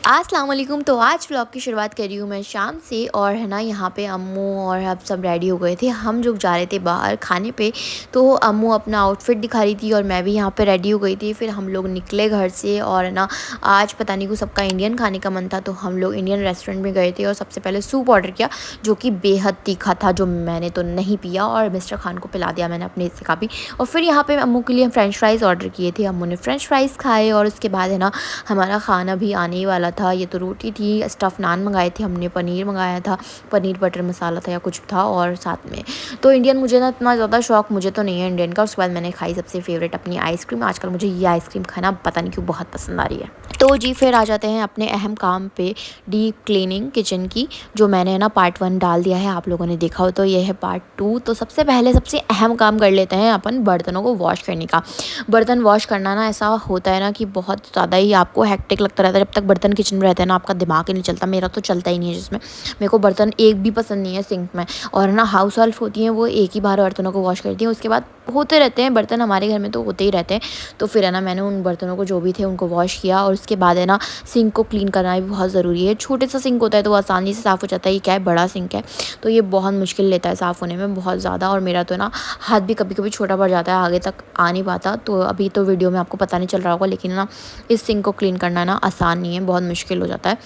अस्सलाम वालेकुम। तो आज व्लॉग की शुरुआत कर रही हूँ मैं शाम से। और है ना, यहाँ पे अम्मू और अब सब रेडी हो गए थे। हम लोग जा रहे थे बाहर खाने पे, तो अम्मू अपना आउटफिट दिखा रही थी और मैं भी यहाँ पे रेडी हो गई थी। फिर हम लोग निकले घर से और है ना, आज पता नहीं को सबका इंडियन खाने का मन था, तो हम लोग इंडियन रेस्टोरेंट में गए थे और सबसे पहले सूप ऑर्डर किया, जो कि बेहद तीखा था, जो मैंने तो नहीं पिया और मिस्टर खान को पिला दिया मैंने अपने हिस्से का भी। और फिर यहाँ पर अम्मू के लिए फ्रेंच फ्राइज़ ऑर्डर किए थे। अम्मू ने फ्रेंच फ्राइज़ खाए और उसके बाद है ना, हमारा खाना भी आने ही वाला था। ये तो रोटी थी, स्टफ़ नान मंगाए थे हमने, पनीर मंगाया था, पनीर बटर मसाला था या कुछ था, और साथ में तो इंडियन मुझे ना इतना ज़्यादा शौक मुझे तो नहीं है इंडियन का। उसके बाद मैंने खाई सबसे फेवरेट अपनी आइसक्रीम। आजकल मुझे ये आइसक्रीम खाना पता नहीं क्यों बहुत पसंद आ रही है। तो जी फिर आ जाते हैं अपने अहम काम पे, डीप क्लीनिंग किचन की, जो मैंने ना पार्ट 1 डाल दिया है, आप लोगों ने देखा हो तो ये है पार्ट 2। तो सबसे पहले सबसे अहम काम कर लेते हैं अपन बर्तनों को वॉश करने का। बर्तन वॉश करना ना ऐसा होता है ना कि बहुत ज़्यादा ही आपको हेक्टिक लगता रहता है। जब तक बर्तन किचन में रहते हैं ना, आपका दिमाग ही नहीं चलता। मेरा तो चलता ही नहीं है जिसमें। मेरे को बर्तन एक भी पसंद नहीं है सिंक में। और ना हाउस वाइफ होती हैं वो एक ही बार बर्तनों को वॉश करती हैं, उसके बाद होते रहते हैं बर्तन, हमारे घर में तो होते ही रहते हैं। तो फिर है ना, मैंने उन बर्तनों को जो भी थे उनको वॉश किया। और उसके बाद है ना, सिंक को क्लीन करना भी बहुत ज़रूरी है। छोटे सा सिंक होता है तो वो आसानी से साफ़ हो जाता है। ये क्या है, बड़ा सिंक है तो ये बहुत मुश्किल लेता है साफ़ होने में, बहुत ज़्यादा। और मेरा तो ना हाथ भी कभी कभी छोटा पड़ जाता है, आगे तक आ नहीं पाता। तो अभी तो वीडियो में आपको पता नहीं चल रहा होगा, लेकिन ना इस सिंक को क्लीन करना ना आसान नहीं है, बहुत मुश्किल हो जाता है।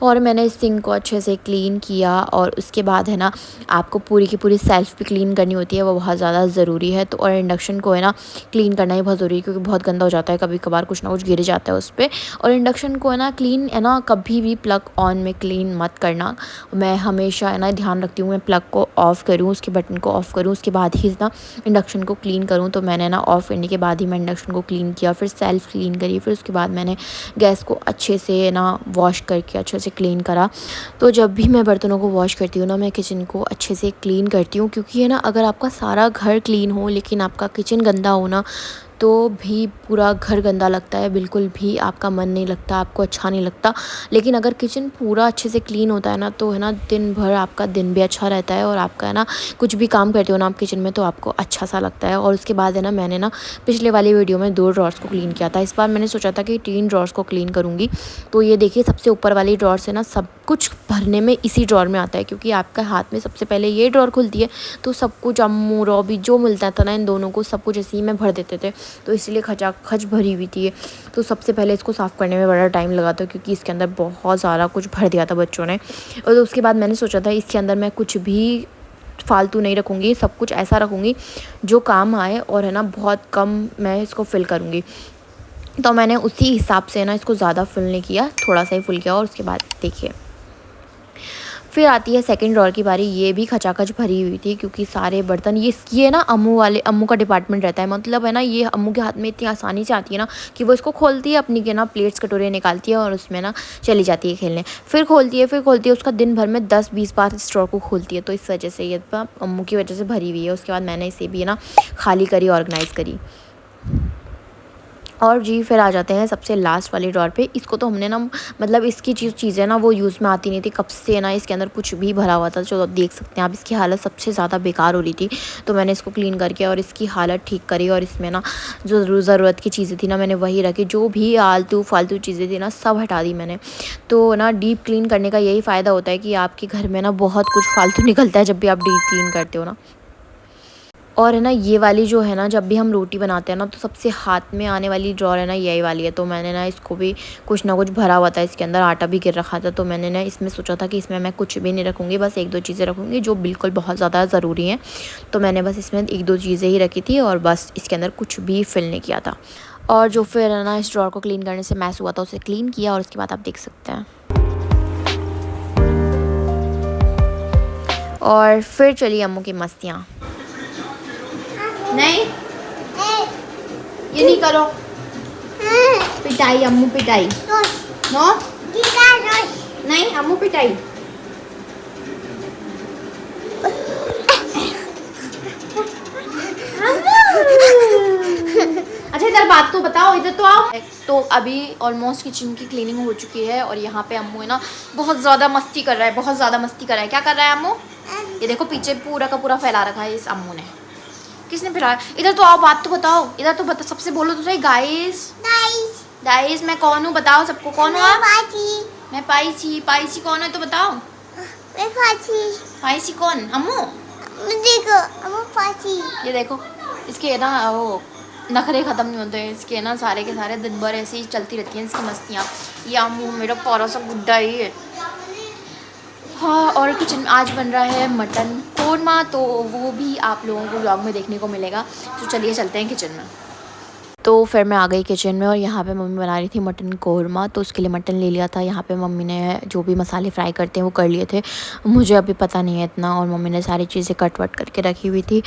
और मैंने इस सिंक को अच्छे से क्लीन किया। और उसके बाद है ना, आपको पूरी की पूरी सेल्फ भी क्लीन करनी होती है, वो बहुत ज़्यादा ज़रूरी है। तो और इंडक्शन को है ना, क्लीन करना ही बहुत ज़रूरी है, क्योंकि बहुत गंदा हो जाता है, कभी कभार कुछ ना कुछ गिर जाता है उस पर। और इंडक्शन को है ना, क्लीन है ना, कभी भी प्लग ऑन में क्लीन मत करना। मैं हमेशा है ना ध्यान रखती हूँ, मैं प्लग को ऑफ़ करूँ, उसके बटन को ऑफ़ करूँ, उसके बाद ही ना इंडक्शन को क्लीन करूँ। तो मैंने ना ऑफ़ करने के बाद ही मैं इंडक्शन को क्लीन किया, फिर सेल्फ क्लीन करी, फिर उसके बाद मैंने गैस को अच्छे से ना वॉश करके अच्छे से क्लीन करा। तो जब भी मैं बर्तनों को वॉश करती हूँ ना, मैं किचन को अच्छे से क्लीन करती हूँ, क्योंकि है ना, अगर आपका सारा घर क्लीन हो लेकिन आपका किचन गंदा हो ना, तो भी पूरा घर गंदा लगता है, बिल्कुल भी आपका मन नहीं लगता, आपको अच्छा नहीं लगता। लेकिन अगर किचन पूरा अच्छे से क्लीन होता है ना, तो है ना, दिन भर आपका दिन भी अच्छा रहता है, और आपका है ना, कुछ भी काम करते हो ना आप किचन में, तो आपको अच्छा सा लगता है। और उसके बाद है ना, मैंने ना पिछले वाली वीडियो में 2 ड्रॉर्स को क्लीन किया था। इस बार मैंने सोचा था कि 3 ड्रॉर्स को क्लीन करूँगी। तो ये देखिए, सबसे ऊपर वाली ड्रॉर से ना सब कुछ भरने में इसी ड्रॉर में आता है, क्योंकि आपका हाथ में सबसे पहले ये ड्रॉर खुलती है। तो सब कुछ अम्मू रॉबी जो मिलता था ना, इन दोनों को सब कुछ इसी में भर देते थे, तो इसलिए खचाखच भरी हुई थी ये। तो सबसे पहले इसको साफ़ करने में बड़ा टाइम लगा था, क्योंकि इसके अंदर बहुत सारा कुछ भर दिया था बच्चों ने। और उसके बाद मैंने सोचा था इसके अंदर मैं कुछ भी फालतू नहीं रखूँगी, सब कुछ ऐसा रखूँगी जो काम आए, और है ना, बहुत कम मैं इसको फिल करूँगी। तो मैंने उसी हिसाब से ना इसको ज़्यादा फिल नहीं किया, थोड़ा सा ही फिल किया। और उसके बाद देखिए, फिर आती है सेकंड ड्रॉर की बारी। ये भी खचाखच भरी हुई थी, क्योंकि सारे बर्तन ये ना अम्मू का डिपार्टमेंट रहता है। मतलब है ना, ये अम्मू के हाथ में इतनी आसानी से आती है ना, कि वो इसको खोलती है, अपनी के ना प्लेट्स कटोरे निकालती है और उसमें ना चली जाती है खेलने। फिर खोलती है उसका दिन भर में 10-20 बार इस ड्रॉर को खोलती है। तो इस वजह से ये अम्मू की वजह से भरी हुई है। उसके बाद मैंने इसे भी ना खाली करी, ऑर्गेनाइज़ करी। और जी फिर आ जाते हैं सबसे लास्ट वाली ड्रॉर पे। इसको तो हमने ना, मतलब इसकी चीज़ें ना वो यूज़ में आती नहीं थी, कब से ना इसके अंदर कुछ भी भरा हुआ था, जो आप देख सकते हैं आप। इसकी हालत सबसे ज़्यादा बेकार हो रही थी, तो मैंने इसको क्लीन करके और इसकी हालत ठीक करी। और इसमें ना जो ज़रूरत की चीज़ें थी ना, मैंने वही रखी, जो भी आलतू फालतू चीज़ें थी ना, सब हटा दी मैंने। तो ना डीप क्लीन करने का यही फ़ायदा होता है कि आपके घर में ना बहुत कुछ फालतू निकलता है जब भी आप डीप क्लीन करते हो ना। और है ना, ये वाली जो है ना, जब भी हम रोटी बनाते हैं ना, तो सबसे हाथ में आने वाली ड्रॉर है ना, यही वाली है। तो मैंने ना इसको भी कुछ ना कुछ भरा हुआ था, इसके अंदर आटा भी गिर रखा था। तो मैंने ना इसमें सोचा था कि इसमें मैं कुछ भी नहीं रखूँगी, बस 1-2 चीज़ें रखूँगी जो बिल्कुल बहुत ज़्यादा ज़रूरी हैं। तो मैंने बस इसमें 1-2 चीज़ें ही रखी थी, और बस इसके अंदर कुछ भी फिल नहीं किया था। और जो फिर है ना, इस ड्रॉर को क्लीन करने से मैस हुआ था, उसे क्लीन किया। और उसके बाद आप देख सकते हैं। और फिर चली अम्मू की मस्तियाँ। नहीं, ये नहीं करो, पिटाई अम्मू, पिटाई नो, नहीं अम्मू पिटाई। अच्छा इधर बात तो बताओ, इधर तो आओ। तो अभी ऑलमोस्ट किचन की क्लीनिंग हो चुकी है, और यहाँ पे अम्मू है ना, बहुत ज़्यादा मस्ती कर रहा है, बहुत ज़्यादा मस्ती कर रहा है। क्या कर रहा है अम्मू? ये देखो पीछे पूरा का पूरा फैला रखा है इस अम्मू ने। किसने फिराया? इधर तो आओ, बात तो बताओ, इधर तो सबसे बोलो तो सही। गाइस गाइस, मैं कौन हूँ बताओ सबको, कौन हूँ आप? मैं पाइसी। पाइसी कौन है तो बताओ। मैं फाची। पाइसी कौन? अम्मू। देखो अम्मू फाची। ये देखो इसके ना वो नखरे ख़त्म नहीं होते हैं इसके ना, सारे के सारे दिन भर ऐसे ही चलती रहती हैं इसकी मस्तियाँ। ये अम्मू मेरा प्यारा सा गुड्डा ही है। हाँ, और किचन में आज बन रहा है मटन कोरमा, तो वो भी आप लोगों को व्लॉग में देखने को मिलेगा। तो चलिए चलते हैं किचन में। तो फिर मैं आ गई किचन में और यहाँ पे मम्मी बना रही थी मटन कोरमा। तो उसके लिए मटन ले लिया था। यहाँ पे मम्मी ने जो भी मसाले फ्राई करते हैं वो कर लिए थे, मुझे अभी पता नहीं है इतना। और मम्मी ने सारी चीज़ें कट वट करके रखी हुई थी।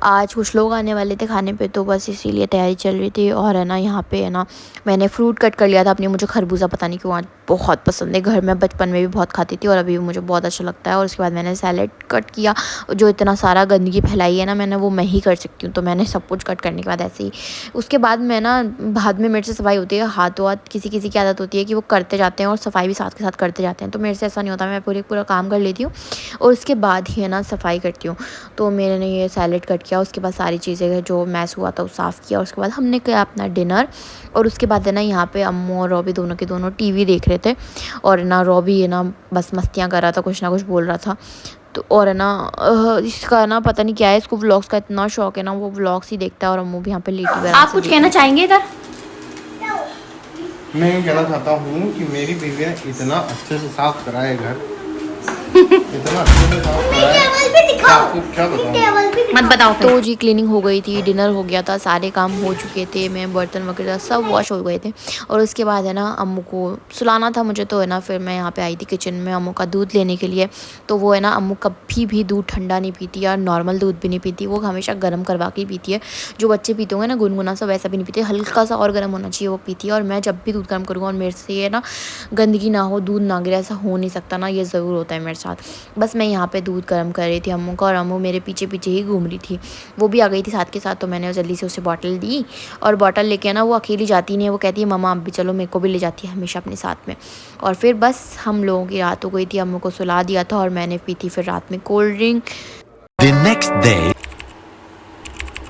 आज कुछ लोग आने वाले थे खाने पे, तो बस इसीलिए तैयारी चल रही थी। और है ना यहाँ पे है ना मैंने फ्रूट कट कर लिया था अपनी। मुझे खरबूजा पता नहीं क्यों आज बहुत पसंद है। घर में बचपन में भी बहुत खाती थी और अभी भी मुझे बहुत अच्छा लगता है। और उसके बाद मैंने सैलेड कट किया। जो इतना सारा गंदगी फैलाई है ना मैंने, वो मैं ही कर सकती हूँ। तो मैंने सब कुछ कट करने के बाद ऐसे ही उसके बाद मैं ना बाद में मेरे से सफाई होती है, हाथों हाथ किसी किसी की आदत होती है कि वो करते जाते हैं और सफाई भी साथ के साथ करते जाते हैं। तो मेरे से ऐसा नहीं होता, मैं पूरा काम कर लेती हूँ और उसके बाद ही है ना सफाई करती हूँ। तो मैंने ये सैलेड कट किया, उसके बाद सारी चीज़ें जो मैस हुआ था वो साफ़ किया। उसके बाद हमने किया अपना डिनर। और उसके बाद है ना यहाँ पे अम्मू और रॉबी दोनों के दोनों टीवी देख रहे थे। और ना रॉबी है ना बस मस्तियाँ कर रहा था, कुछ ना कुछ बोल रहा था। तो और है ना इसका ना पता नहीं क्या है, इसको व्लॉग्स का इतना शौक है ना, वो व्लॉग्स ही देखता है। और अम्मू भी यहाँ पे लेटी हुई। आप कुछ कहना चाहेंगे इधर? मैं ये कहना चाहता हूँ कि मेरी बीवी ने इतना अच्छे से साफ करा है घर, इतना अच्छे से साफ करा है, आपको क्या बताऊँ। मत बताओ। तो जी क्लीनिंग हो गई थी, डिनर हो गया था, सारे काम हो चुके थे, मैं बर्तन वगैरह सब वॉश हो गए थे। और उसके बाद है ना अम्मू को सुलाना था मुझे। तो है ना फिर मैं यहाँ पे आई थी किचन में अम्मू का दूध लेने के लिए। तो वो है ना अम्मू कभी भी दूध ठंडा नहीं पीती या नॉर्मल दूध भी नहीं पीती, वो हमेशा गर्म करवा के ही पीती है। जो बच्चे पीते होंगे ना गुनगुना सा, वैसा भी नहीं पीते, हल्का सा और गर्म होना चाहिए वो पीती है। और मैं जब भी दूध गर्म करूँगा और मेरे से ये ना गंदगी ना हो, दूध ना गिरे, ऐसा हो नहीं सकता ना, ये ज़रूर होता है मेरे साथ। बस मैं यहाँ पे दूध गर्म कर रही थी अम्मू का और अम्मू मेरे पीछे पीछे ही घूम रही थी। वो भी आ गई थी साथ के साथ। तो मैंने जल्दी से उसे बॉटल दी और बॉटल लेके ना वो अकेली जाती नहीं है, वो कहती है मम्मा आप भी चलो, मेरे को भी ले जाती है हमेशा अपने साथ में। और फिर बस हम लोगों की रात हो गई थी, अम्मू को सुला दिया था और मैंने पी थी फिर रात में कोल्ड ड्रिंक।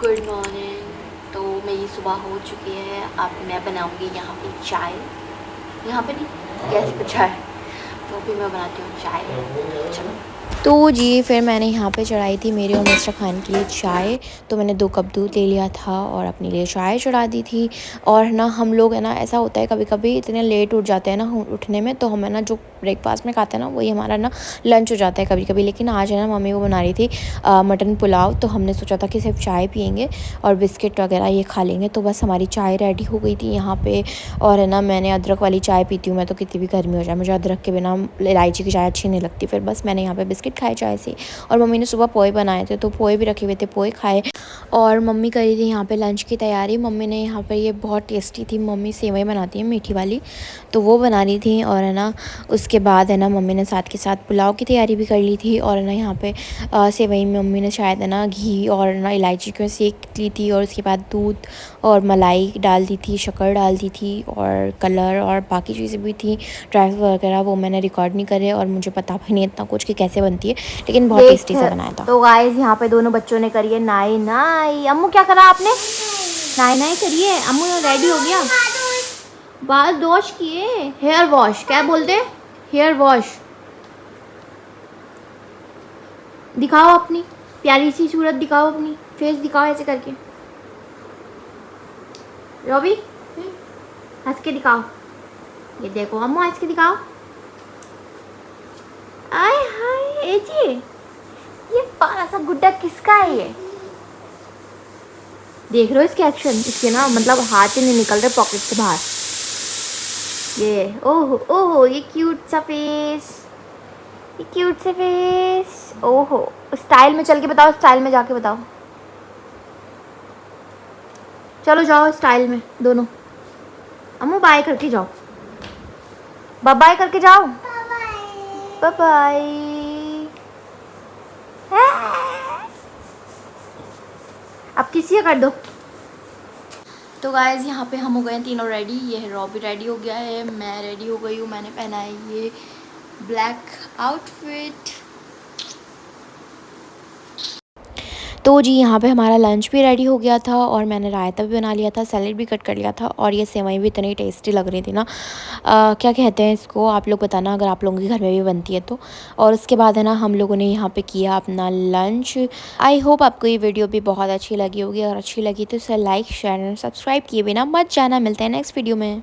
Good morning. तो मेरी सुबह हो चुकी है। अब मैं बनाऊँगी यहाँ पे चाय, यहाँ पे नहीं गैस पे चाय, तो भी मैं बनाती हूँ चाय। चलो। तो जी फिर मैंने यहाँ पे चढ़ाई थी मेरे और मिस्टर खान के लिए चाय। तो मैंने 2 कप दूध ले लिया था और अपने लिए चाय चढ़ा दी थी। और ना हम लोग है ना ऐसा होता है कभी कभी इतने लेट उठ जाते हैं ना उठने में, तो हमें ना जो ब्रेकफास्ट में खाते हैं ना वही हमारा ना लंच हो जाता है कभी कभी। लेकिन आज है ना मम्मी वो बना रही थी मटन पुलाव, तो हमने सोचा था कि सिर्फ चाय पियेंगे और बिस्किट वगैरह ये खा लेंगे। तो बस हमारी चाय रेडी हो गई थी यहाँ पे। और है ना मैंने अदरक वाली चाय पीती हूँ मैं, तो कितनी भी गर्मी हो जाए मुझे अदरक के बिना इलायची की चाय अच्छी नहीं लगती। फिर बस मैंने यहाँ पे बिस्किट खाए चाय से। और मम्मी ने सुबह पोहे बनाए थे, तो पोहे भी रखे हुए थे, पोहे खाए। और मम्मी करी थी यहाँ पे लंच की तैयारी। मम्मी ने यहाँ पे ये बहुत टेस्टी थी, मम्मी सेवई बनाती है मीठी वाली, तो वो बना रही थी। और है ना उसके बाद है ना मम्मी ने साथ के साथ पुलाव की तैयारी भी कर ली थी। और है ना यहाँ पे सेवई में मम्मी ने शायद है ना घी और ना इलायची को सेक ली थी और उसके बाद दूध और मलाई डाल दी थी, शक्कर डाल दी थी और कलर और बाकी चीज़ें भी थी, ड्राई वगैरह, वो मैंने रिकॉर्ड नहीं करे और मुझे पता भी नहीं इतना कुछ कि कैसे बनती है, लेकिन बहुत टेस्टी से बनाया था। तो गाइस यहाँ पे दोनों बच्चों ने करी है नाई नाई। अम्मू क्या करा आपने? नाई नाई करिए। अम्मू रेडी हो गया, बाल वॉश किए, हेयर वॉश क्या बोलते, हेयर वॉश। दिखाओ अपनी प्यारी सी सूरत, दिखाओ अपनी फेस, दिखाओ ऐसे करके। रॉबी हंस के दिखाओ, ये देखो अम्मू हंस के दिखाओ। आय हाय ए जी, ये पारा सा गुड्डा किसका है ये? देख रहे हो इसके एक्शन, इसके ना मतलब हाथ ही नहीं निकल रहे पॉकेट से बाहर। ये ओहो ओहो, ये क्यूट सा फेस, ये क्यूट से फेस। ओहो स्टाइल में चल के बताओ, स्टाइल में जाके बताओ, चलो जाओ स्टाइल में दोनों। अम्मू बाय करके जाओ, बाय बाय करके जाओ, बाय बाय। अब किसी कर दो। तो गाइस यहाँ पे हम हो गए तीनों रेडी। ये है रॉबी रेडी हो गया है, मैं रेडी हो गई हूँ, मैंने पहना है ये ब्लैक आउटफिट। तो जी यहाँ पे हमारा लंच भी रेडी हो गया था और मैंने रायता भी बना लिया था, सैलेड भी कट कर लिया था और ये सेवई भी इतनी टेस्टी लग रही थी ना। क्या कहते हैं इसको, आप लोग बताना अगर आप लोगों के घर में भी बनती है तो। और उसके बाद है ना हम लोगों ने यहाँ पे किया अपना लंच। आई होप आपको ये वीडियो भी बहुत अच्छी लगी होगी। अगर अच्छी लगी तो इसे लाइक शेयर एंड सब्सक्राइब किए बिना मत जाना। मिलते हैं नेक्स्ट वीडियो में।